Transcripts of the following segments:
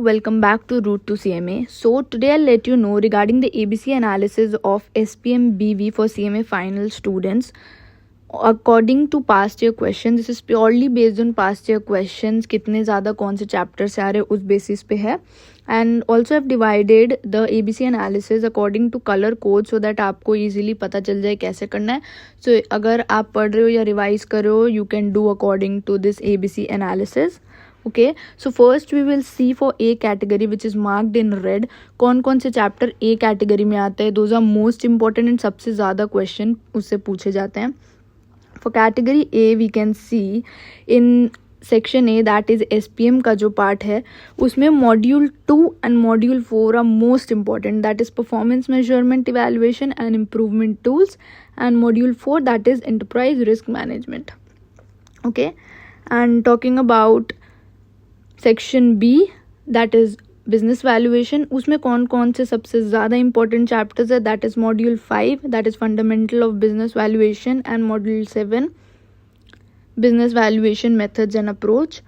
welcome back to Route to CMA. So today I'll let you know regarding the ABC analysis of SPM BV for CMA final students. According to past year questions, this is purely based on past year questions. कितने ज़्यादा कौन से chapter से आ रहे उस basis पे है. And also I've divided the ABC analysis according to color code so that आपको easily पता चल जाए कैसे करना है. So अगर आप पढ़ रहे हो या रिवाइज कर रहे हो, you can do according to this ABC analysis. Okay, so first we will see for A category which is marked in red कौन कौन से चैप्टर A category में आते हैं. Those are most important and सबसे ज़्यादा क्वेश्चन उससे पूछे जाते हैं. For category A we can see in section A that is SPM का जो पार्ट है उसमें module 2 and module 4 are most important, that is performance measurement evaluation and improvement tools, and module 4 that is enterprise risk management. Okay, and talking about section B that is business valuation, उसमें कौन कौन से सबसे ज़्यादा important chapters है. That is module 5 that is fundamental of business valuation and module 7 business valuation methods and approach.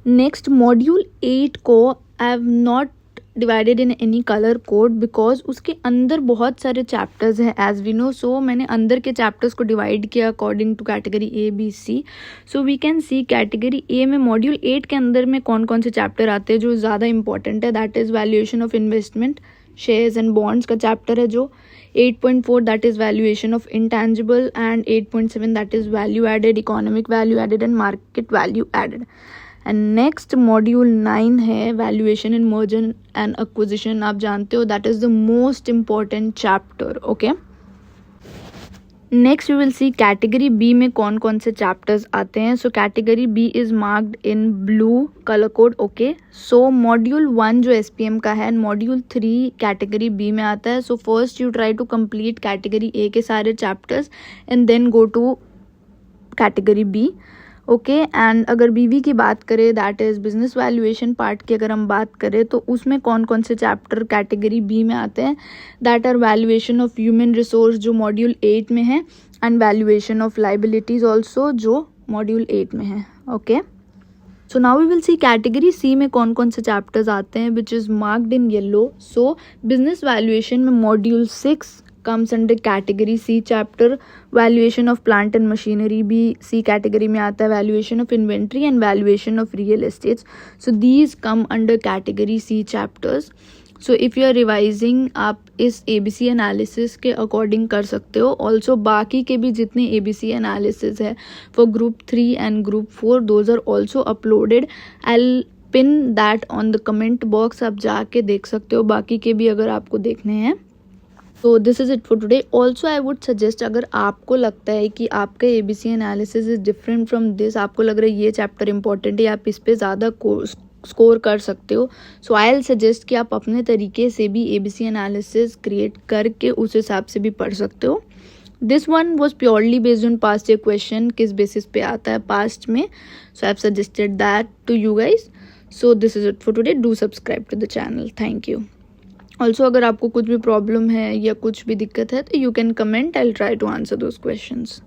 Next module 8 को I have not divided in any colour code because उसके अंदर बहुत सारे चैप्टर्स हैं एज वी नो. सो मैंने अंदर के chapters को डिवाइड किया according to category A B C. So we can see category A में मॉड्यूल 8 के अंदर में कौन कौन से चैप्टर आते हैं जो ज़्यादा इंपॉर्टेंट है. That is valuation of investment, shares and bonds का चैप्टर है जो 8.4 that is valuation of intangible and 8.7 that is value added, economic value added and market value added. And next module 9 है valuation in merger and acquisition. आप जानते हो that is the most important chapter. Okay, next we will see category B में कौन कौन से chapters आते हैं. So category B is marked in blue colour code. Okay, so module 1 जो SPM का है, मॉड्यूल 3 कैटेगरी बी में आता है. So first you try to complete category A के सारे chapters and then go to category B. Okay, and अगर BV की बात करें that is business valuation part की अगर हम बात करें तो उसमें कौन कौन से चैप्टर कैटेगरी बी में आते हैं. That are valuation of human resource जो मॉड्यूल 8 में है and valuation of liabilities also जो मॉड्यूल 8 में है. Okay, so now we will see category C में कौन कौन से चैप्टर्स आते हैं which is marked in yellow. So business valuation में module 6 comes under category C chapter. Valuation of plant and machinery भी C category में आता है. Valuation of inventory and valuation of real estates. So these come under category C chapters. So if you are revising आप इस ABC analysis के according कर सकते हो. Also बाकी के भी जितने ABC analysis है for group 3 and group 4 those are also uploaded. I'll pin that on the comment box. आप जाके देख सकते हो बाकी के भी अगर आपको देखने हैं. तो this is it for today. Also I would suggest अगर आपको लगता है कि आपका ABC analysis is different from this, आपको लग रहा है ये चैप्टर इंपॉर्टेंट है, आप इस पर ज़्यादा स्कोर कर सकते हो. सो आई विल सजेस्ट कि आप अपने तरीके से भी ABC एनालिसिस क्रिएट करके उस हिसाब से भी पढ़ सकते हो. This one was purely based on past year question, किस बेसिस पे आता है पास्ट में. So I have suggested that to you guys. So this is it for today. Do subscribe to the channel. Thank you. Also अगर आपको कुछ भी problem है या कुछ भी दिक्कत है तो you can comment. I will try to answer those questions.